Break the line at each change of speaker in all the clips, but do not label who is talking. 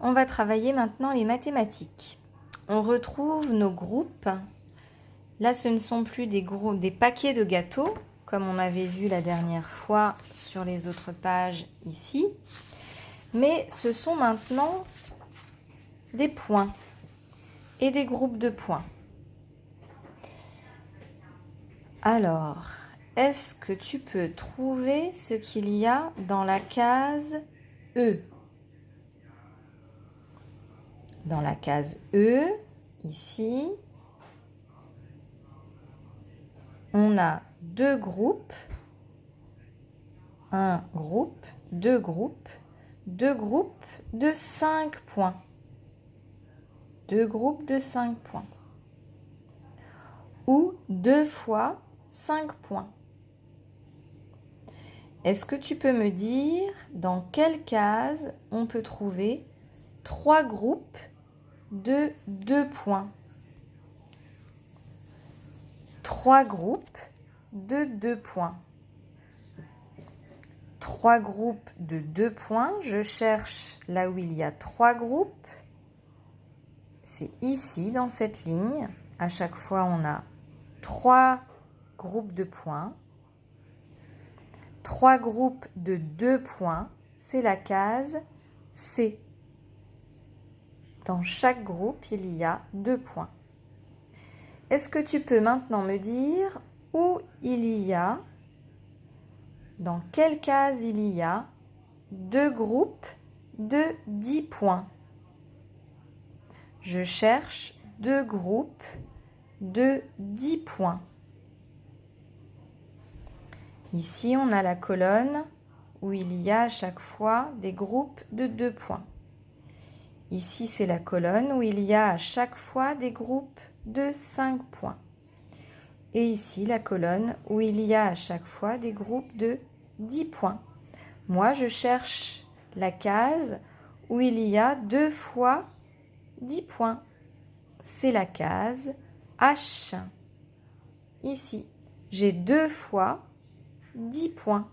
On va travailler maintenant les mathématiques. On retrouve nos groupes. Là, ce ne sont plus des paquets de gâteaux, comme on avait vu la dernière fois sur les autres pages ici. Mais ce sont maintenant des points et des groupes de points. Alors, est-ce que tu peux trouver ce qu'il y a dans la case E? Dans la case E, ici, on a deux groupes, un groupe, deux groupes de 5 points. Deux groupes de 5 points. Ou 2 fois 5 points. Est-ce que tu peux me dire dans quelle case on peut trouver 3 groupes de 2 points? 3 groupes de 2 points. 3 groupes de 2 points. Je cherche là où il y a 3 groupes. C'est ici, dans cette ligne. À chaque fois, on a 3 groupes de points. 3 groupes de 2 points, c'est la case C. Dans chaque groupe, il y a 2 points. Est-ce que tu peux maintenant me dire où il y a, dans quelle case il y a 2 groupes de 10 points? Je cherche 2 groupes de 10 points. Ici, on a la colonne où il y a à chaque fois des groupes de 2 points. Ici, c'est la colonne où il y a à chaque fois des groupes de 5 points. Et ici, la colonne où il y a à chaque fois des groupes de 10 points. Moi, je cherche la case où il y a 2 fois 10 points. C'est la case H. Ici, j'ai 2 fois 10 points.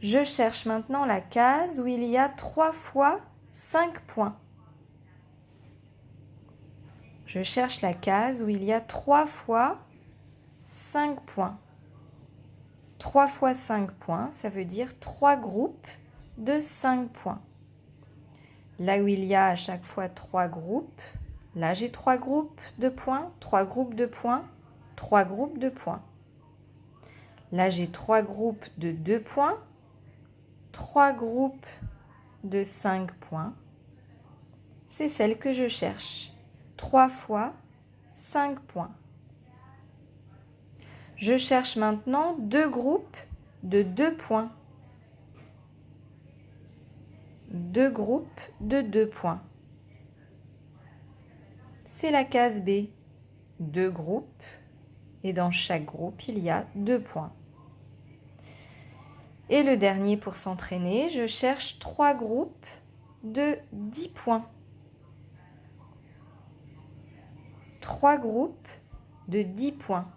Je cherche maintenant la case où il y a 3 fois 5 points. Je cherche la case où il y a 3 fois 5 points. 3 fois 5 points, ça veut dire 3 groupes de 5 points. Là où il y a à chaque fois 3 groupes, là j'ai 3 groupes de points, 3 groupes de points, 3 groupes de points. Là j'ai 3 groupes de 2 points, 3 groupes de 5 points. C'est celle que je cherche. 3 fois 5 points. Je cherche maintenant 2 groupes de 2 points. 2 groupes de 2 points. C'est la case B. 2 groupes et dans chaque groupe, il y a 2 points. Et le dernier pour s'entraîner, je cherche 3 groupes de 10 points. 3 groupes de 10 points.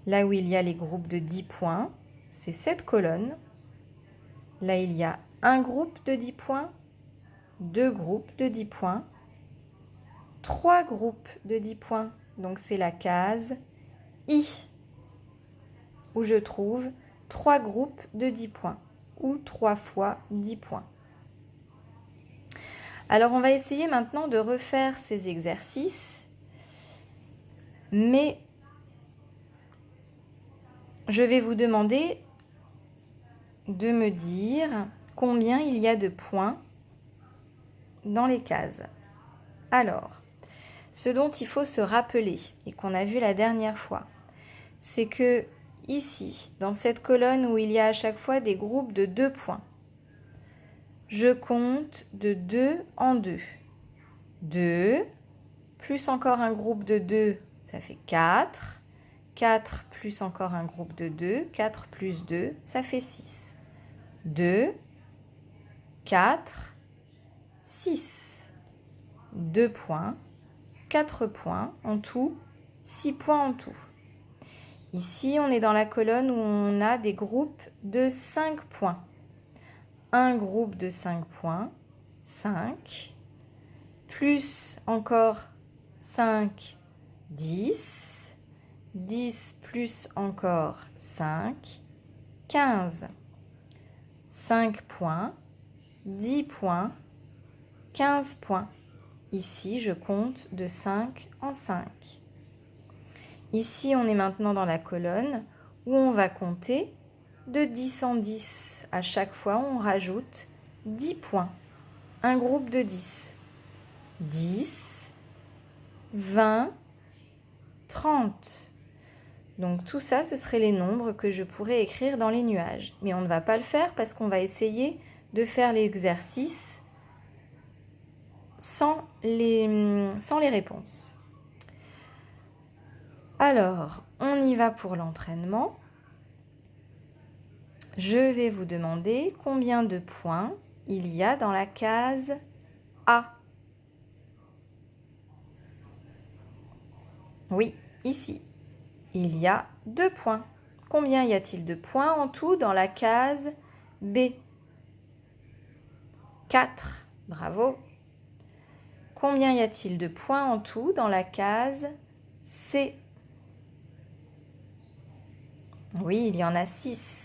Là où il y a les groupes de 10 points, c'est cette colonne. Là, il y a un groupe de 10 points, 2 groupes de 10 points, 3 groupes de 10 points. Donc, c'est la case I, où je trouve 3 groupes de 10 points, ou 3 fois 10 points. Alors, on va essayer maintenant de refaire ces exercices, mais je vais vous demander de me dire combien il y a de points dans les cases. Alors, ce dont il faut se rappeler et qu'on a vu la dernière fois, c'est que ici, dans cette colonne où il y a à chaque fois des groupes de 2 points, je compte de 2 en 2. 2, plus encore un groupe de 2, ça fait 4. 4 plus encore un groupe de 2, 4 plus 2, ça fait 6. 2, 4, 6. 2 points, 4 points en tout, 6 points en tout. Ici, on est dans la colonne où on a des groupes de 5 points. un groupe de 5 points, 5, plus encore 5, 10, 10 plus encore 5, 15, 5 points, 10 points, 15 points. Ici, je compte de 5 en 5. Ici, on est maintenant dans la colonne où on va compter de 10 en 10. À chaque fois, on rajoute 10 points. Un groupe de 10. 10, 20, 30. Donc tout ça, ce seraient les nombres que je pourrais écrire dans les nuages. Mais on ne va pas le faire parce qu'on va essayer de faire l'exercice sans les réponses. Alors, on y va pour l'entraînement. Je vais vous demander combien de points il y a dans la case A. Oui, ici, il y a 2 points. Combien y a-t-il de points en tout dans la case B? 4. Bravo. Combien y a-t-il de points en tout dans la case C? Oui, il y en a 6.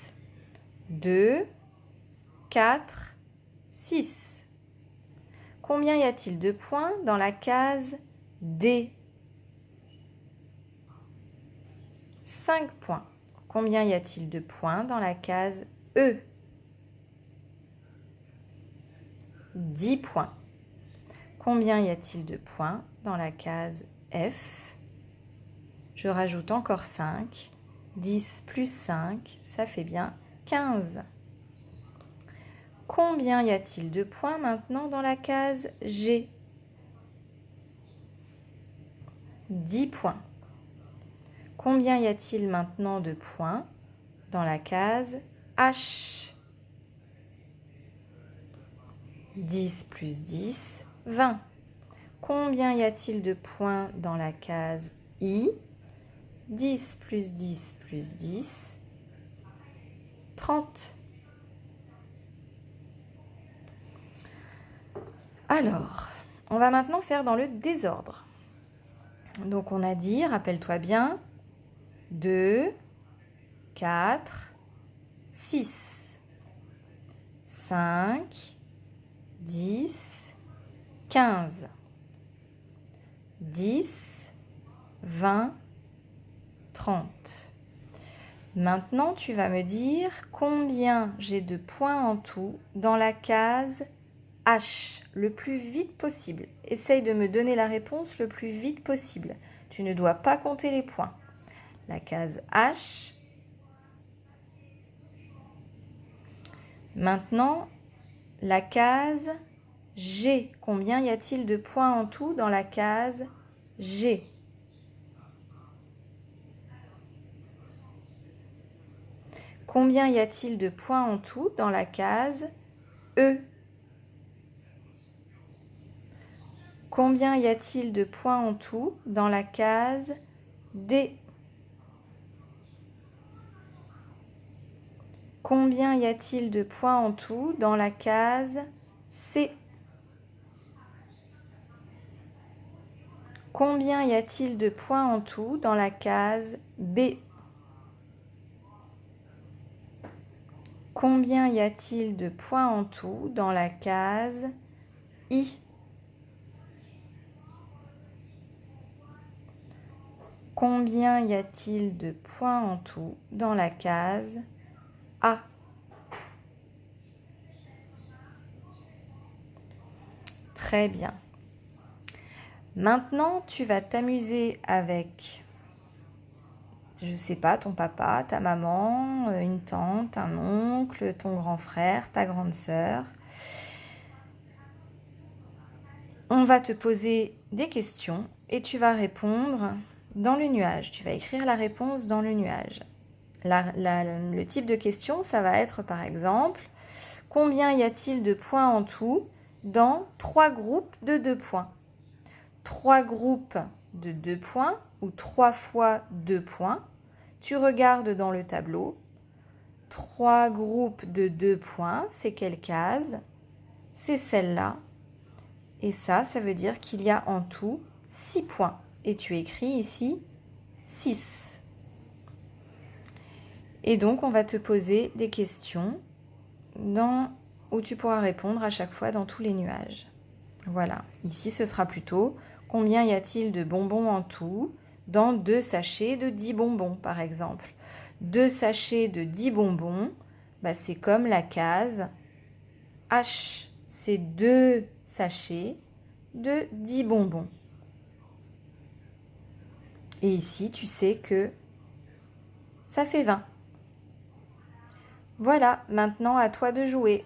2, 4, 6. Combien y a-t-il de points dans la case D? 5 points. Combien y a-t-il de points dans la case E? 10 points. Combien y a-t-il de points dans la case F? Je rajoute encore 5. 10 plus 5, ça fait bien 15. Combien y a-t-il de points maintenant dans la case G? 10 points. Combien y a-t-il maintenant de points dans la case H? 10 plus 10, 20. Combien y a-t-il de points dans la case I? 10 plus 10 plus 10, 30. Alors, on va maintenant faire dans le désordre. Donc on a dit, rappelle-toi bien, 2, 4, 6, 5, 10, 15, 10, 20, 30. Maintenant, tu vas me dire combien j'ai de points en tout dans la case H, le plus vite possible. Essaye de me donner la réponse le plus vite possible. Tu ne dois pas compter les points. La case H. Maintenant, la case G. Combien y a-t-il de points en tout dans la case G? Combien y a-t-il de points en tout dans la case E? Combien y a-t-il de points en tout dans la case D? Combien y a-t-il de points en tout dans la case C? Combien y a-t-il de points en tout dans la case B? Combien y a-t-il de points en tout dans la case I? Combien y a-t-il de points en tout dans la case A? Très bien. Maintenant, tu vas t'amuser avec, je ne sais pas, ton papa, ta maman, une tante, un oncle, ton grand frère, ta grande sœur. On va te poser des questions et tu vas répondre dans le nuage. Tu vas écrire la réponse dans le nuage. Le type de question, ça va être par exemple, combien y a-t-il de points en tout dans 3 groupes de 2 points? 3 groupes de 2 points ou 3 fois 2 points. Tu regardes dans le tableau. 3 groupes de 2 points, c'est quelle case? C'est celle-là. Et ça veut dire qu'il y a en tout 6 points. Et tu écris ici 6. Et donc, on va te poser des questions où tu pourras répondre à chaque fois dans tous les nuages. Voilà. Ici, ce sera plutôt combien y a-t-il de bonbons en tout dans 2 sachets de 10 bonbons, par exemple. 2 sachets de 10 bonbons, bah, c'est comme la case H. C'est 2 sachets de 10 bonbons. Et ici, tu sais que ça fait 20. Voilà, maintenant à toi de jouer.